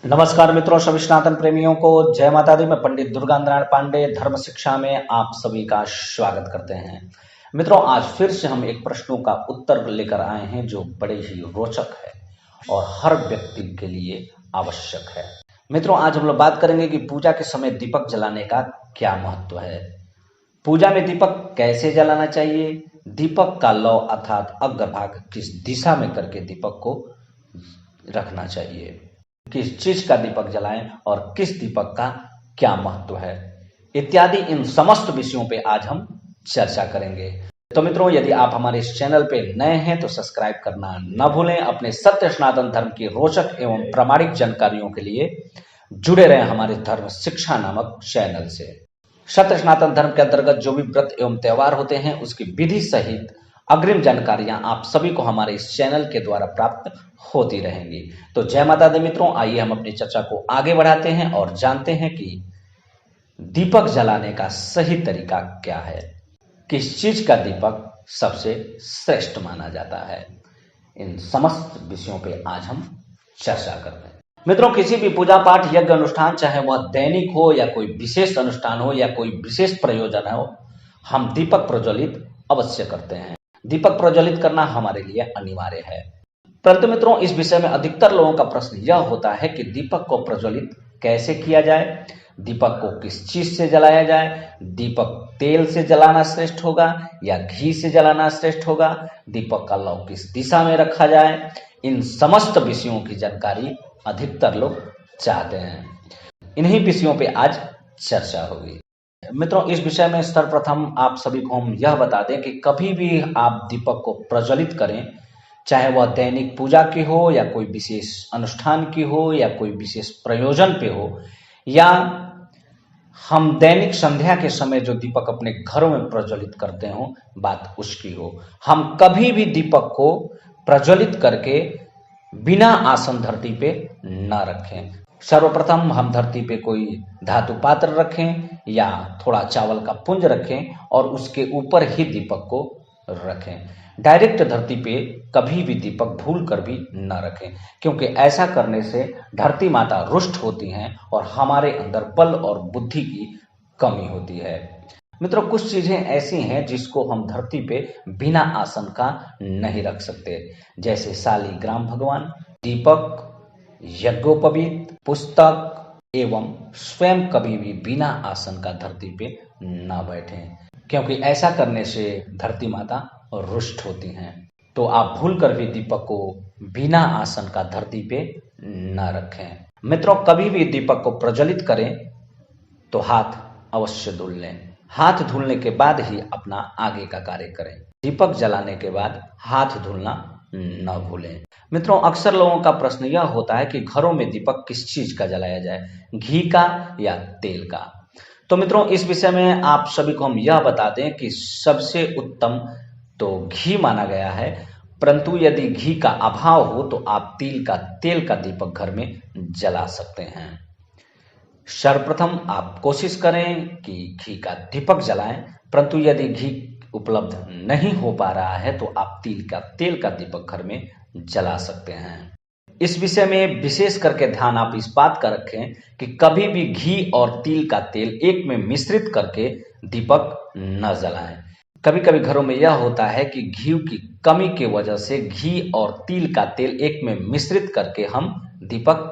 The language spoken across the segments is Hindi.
नमस्कार मित्रों, सभी सनातन प्रेमियों को जय माता दी। मैं पंडित दुर्गा नारायण पांडे धर्म शिक्षा में आप सभी का स्वागत करते हैं। मित्रों, आज फिर से हम एक प्रश्नों का उत्तर लेकर आए हैं जो बड़े ही रोचक है और हर व्यक्ति के लिए आवश्यक है। मित्रों, आज हम लोग बात करेंगे कि पूजा के समय दीपक जलाने का क्या महत्व है, पूजा में दीपक कैसे जलाना चाहिए, दीपक का लौ अर्थात अग्रभाग किस दिशा में करके दीपक को रखना चाहिए, किस चीज का दीपक जलाएं और किस दीपक का क्या महत्व है, इत्यादि इन समस्त विषयों पे आज हम चर्चा करेंगे। तो मित्रों, यदि आप हमारे इस चैनल पे नए हैं तो सब्सक्राइब करना न भूलें। अपने सत्य सनातन धर्म की रोचक एवं प्रामाणिक जानकारियों के लिए जुड़े रहें हमारे धर्म शिक्षा नामक चैनल से। सत्य सनातन धर्म के अंतर्गत जो भी व्रत एवं त्योहार होते हैं उसकी विधि सहित अग्रिम जानकारियां आप सभी को हमारे इस चैनल के द्वारा प्राप्त होती रहेंगी। तो जय माता दी मित्रों, आइए हम अपनी चर्चा को आगे बढ़ाते हैं और जानते हैं कि दीपक जलाने का सही तरीका क्या है, किस चीज का दीपक सबसे श्रेष्ठ माना जाता है। इन समस्त विषयों पे आज हम चर्चा करते हैं। मित्रों, किसी भी पूजा पाठ यज्ञ अनुष्ठान, चाहे वह दैनिक हो या कोई विशेष अनुष्ठान हो या कोई विशेष प्रयोजन हो, हम दीपक प्रज्वलित अवश्य करते हैं। दीपक प्रज्वलित करना हमारे लिए अनिवार्य है। परंतु मित्रों, इस विषय में अधिकतर लोगों का प्रश्न यह होता है कि दीपक को प्रज्वलित कैसे किया जाए, दीपक को किस चीज से जलाया जाए, दीपक तेल से जलाना श्रेष्ठ होगा या घी से जलाना श्रेष्ठ होगा, दीपक का लौ किस दिशा में रखा जाए। इन समस्त विषयों की जानकारी अधिकतर लोग चाहते हैं। इन्हीं विषयों पे आज चर्चा होगी। मित्रों, इस विषय में सर्वप्रथम आप सभी को हम यह बता दें कि कभी भी आप दीपक को प्रज्वलित करें, चाहे वह दैनिक पूजा की हो या कोई विशेष अनुष्ठान की हो या कोई विशेष प्रयोजन पे हो, या हम दैनिक संध्या के समय जो दीपक अपने घरों में प्रज्वलित करते हो, बात उसकी हो। हम कभी भी दीपक को प्रज्वलित करके बिना आसन धरती पे न रखें। सर्वप्रथम हम धरती पे कोई धातु पात्र रखें या थोड़ा चावल का पुंज रखें और उसके ऊपर ही दीपक को रखें। डायरेक्ट धरती पे कभी भी दीपक भूल कर भी न रखें, क्योंकि ऐसा करने से धरती माता रुष्ट होती हैं और हमारे अंदर बल और बुद्धि की कमी होती है। मित्रों, कुछ चीजें ऐसी हैं जिसको हम धरती पे बिना आसन का नहीं रख सकते, जैसे शालिग्राम भगवान, दीपक, यज्ञोपवीत, पुस्तक एवं स्वयं कभी भी बिना आसन का धरती पे न बैठें, क्योंकि ऐसा करने से धरती माता रुष्ट होती हैं। तो आप भूल कर भी दीपक को बिना आसन का धरती पे न रखें। मित्रों, कभी भी दीपक को प्रज्वलित करें तो हाथ अवश्य धुल लें। हाथ धुलने के बाद ही अपना आगे का कार्य करें। दीपक जलाने के बाद हाथ धुलना न भूलें। मित्रों, अक्सर लोगों का प्रश्न यह होता है कि घरों में दीपक किस चीज का जलाया जाए, घी का या तेल का। तो मित्रों, इस विषय में आप सभी को हम यह बता दें कि सबसे उत्तम तो घी माना गया है, परंतु यदि घी का अभाव हो तो आप तेल का दीपक घर में जला सकते हैं। सर्वप्रथम आप कोशिश करें कि घी का दीपक जलाएं, परंतु यदि घी उपलब्ध नहीं हो पा रहा है तो आप तेल का दीपक घर में जला सकते हैं। इस विषय में विशेष करके ध्यान आप इस बात का रखें कि कभी भी घी और तिल का तेल एक में मिश्रित करके दीपक न जलाएं। कभी कभी घरों में यह होता है कि घी की कमी की वजह से घी और तिल का तेल एक में मिश्रित करके हम दीपक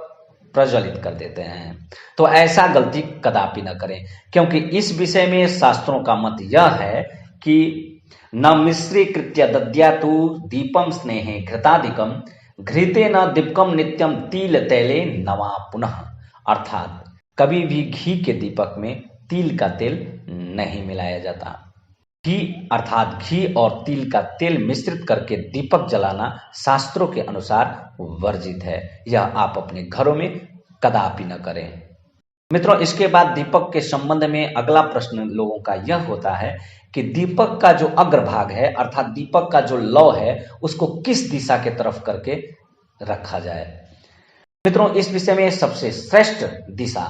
प्रज्वलित कर देते हैं। तो ऐसा गलती कदापि न करें, क्योंकि इस विषय में शास्त्रों का मत यह है कि न मिश्रीकृत्य दद्यातु दीपम स्नेहे घृतादिकम घृते न दीपकम नित्यम तिल तैले नवा पुनः। अर्थात कभी भी घी के दीपक में तिल का तेल नहीं मिलाया जाता। घी अर्थात घी और तिल का तेल मिश्रित करके दीपक जलाना शास्त्रों के अनुसार वर्जित है। यह आप अपने घरों में कदापि न करें। मित्रों, इसके बाद दीपक के संबंध में अगला प्रश्न लोगों का यह होता है कि दीपक का जो अग्रभाग है अर्थात दीपक का जो लौ है उसको किस दिशा के तरफ करके रखा जाए। मित्रों, इस विषय में सबसे श्रेष्ठ दिशा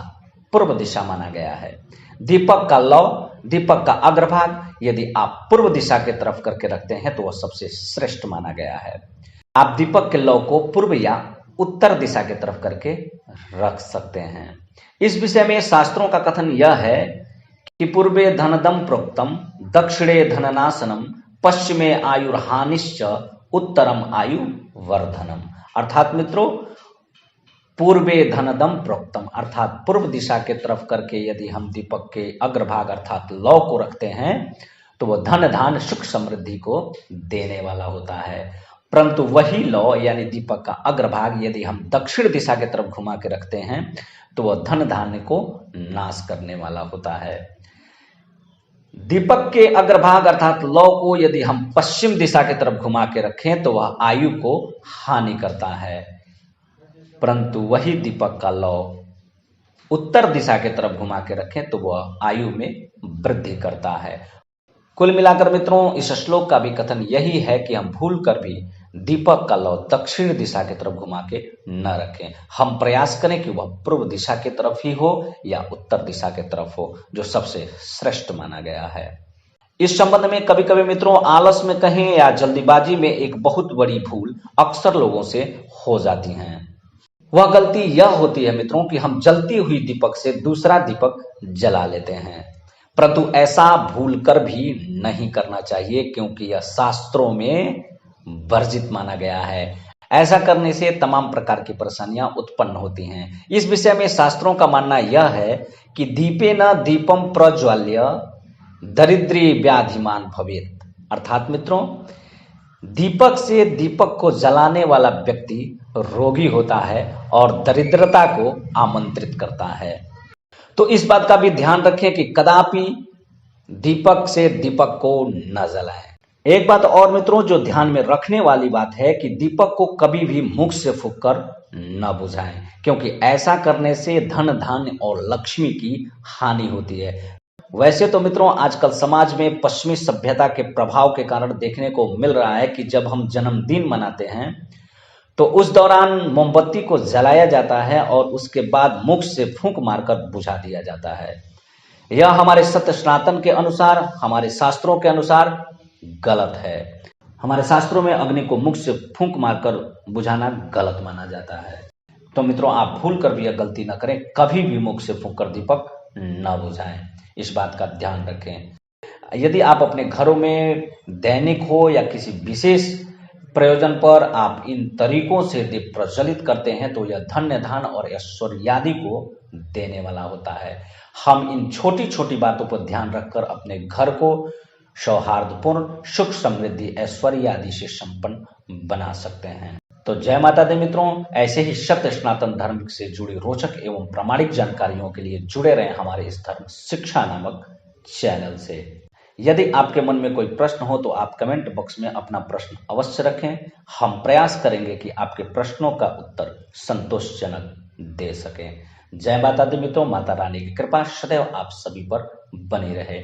पूर्व दिशा माना गया है। दीपक का लौ, दीपक का अग्रभाग यदि आप पूर्व दिशा के तरफ करके रखते हैं तो वह सबसे श्रेष्ठ माना गया है। आप दीपक के लौ को पूर्व या उत्तर दिशा की तरफ करके रख सकते हैं। इस विषय में शास्त्रों का कथन यह है कि पूर्वे धनदम प्रोक्तम, दक्षिणे धननाशनम, पश्चिमे आयुर्हानिश्च, उत्तरम आयु वर्धनम। अर्थात मित्रों, पूर्वे धनदम प्रोक्तम अर्थात पूर्व दिशा के तरफ करके यदि हम दीपक के अग्रभाग अर्थात लौ को रखते हैं तो वह धन धान सुख समृद्धि को देने वाला होता है। परंतु वही लौ यानी दीपक का अग्रभाग यदि हम दक्षिण दिशा की तरफ घुमा के रखते हैं तो वह धन धान्य को नाश करने वाला होता है। दीपक के अग्रभाग अर्थात लौ को यदि हम पश्चिम दिशा की तरफ घुमा के रखें तो वह आयु को हानि करता है, परंतु वही दीपक का लौ उत्तर दिशा की तरफ घुमा के रखें तो वह आयु में वृद्धि करता है। कुल मिलाकर मित्रों, इस श्लोक का भी कथन यही है कि हम भूल कर भी दीपक का लौ दक्षिण दिशा की तरफ घुमा के न रखें। हम प्रयास करें कि वह पूर्व दिशा की तरफ ही हो या उत्तर दिशा की तरफ हो, जो सबसे श्रेष्ठ माना गया है। इस संबंध में कभी कभी मित्रों आलस में कहें या जल्दीबाजी में एक बहुत बड़ी भूल अक्सर लोगों से हो जाती है। वह गलती यह होती है मित्रों कि हम जलती हुई दीपक से दूसरा दीपक जला लेते हैं, परंतु ऐसा भूल कर भी नहीं करना चाहिए क्योंकि यह शास्त्रों में वर्जित माना गया है। ऐसा करने से तमाम प्रकार की परेशानियां उत्पन्न होती हैं। इस विषय में शास्त्रों का मानना यह है कि दीपेन दीपम प्रज्वाल्य दरिद्री व्याधिमान भवेत्। अर्थात मित्रों, दीपक से दीपक को जलाने वाला व्यक्ति रोगी होता है और दरिद्रता को आमंत्रित करता है। तो इस बात का भी ध्यान रखें कि कदापि दीपक से दीपक को न जलाएं। एक बात और मित्रों जो ध्यान में रखने वाली बात है कि दीपक को कभी भी मुख से फूंककर न बुझाएं, क्योंकि ऐसा करने से धन धान्य और लक्ष्मी की हानि होती है। वैसे तो मित्रों आजकल समाज में पश्चिमी सभ्यता के प्रभाव के कारण देखने को मिल रहा है कि जब हम जन्मदिन मनाते हैं तो उस दौरान मोमबत्ती को जलाया जाता है और उसके बाद मुख से फूंक मारकर बुझा दिया जाता है। यह हमारे सत्य सनातन के अनुसार, हमारे शास्त्रों के अनुसार गलत है। हमारे शास्त्रों में अग्नि को मुख से फूंक मारकर बुझाना गलत माना जाता है। तो मित्रों आप भूल कर भी यह गलती न करें, कभी भी मुख से फूंक कर दीपक न बुझाएं। इस बात का ध्यान रखें। यदि आप अपने घरों में दैनिक हो या किसी विशेष प्रयोजन पर आप इन तरीकों से दीप प्रज्वलित करते हैं तो यह धन्य धान और ऐश्वर्यादि को देने वाला होता है। हम इन छोटी छोटी बातों पर ध्यान रखकर अपने घर को सौहार्दपूर्ण सुख समृद्धि ऐश्वर्य आदि से संपन्न बना सकते हैं। तो जय माता दी मित्रों, ऐसे ही सत्य सनातन धर्म से जुड़ी रोचक एवं प्रामाणिक जानकारियों के लिए जुड़े रहें हमारे इस धर्म शिक्षा नामक चैनल से। यदि आपके मन में कोई प्रश्न हो तो आप कमेंट बॉक्स में अपना प्रश्न अवश्य रखें। हम प्रयास करेंगे कि आपके प्रश्नों का उत्तर संतोषजनक दे सकें। जय माता दी मित्रों, माता रानी की कृपा सदैव आप सभी पर बनी रहे।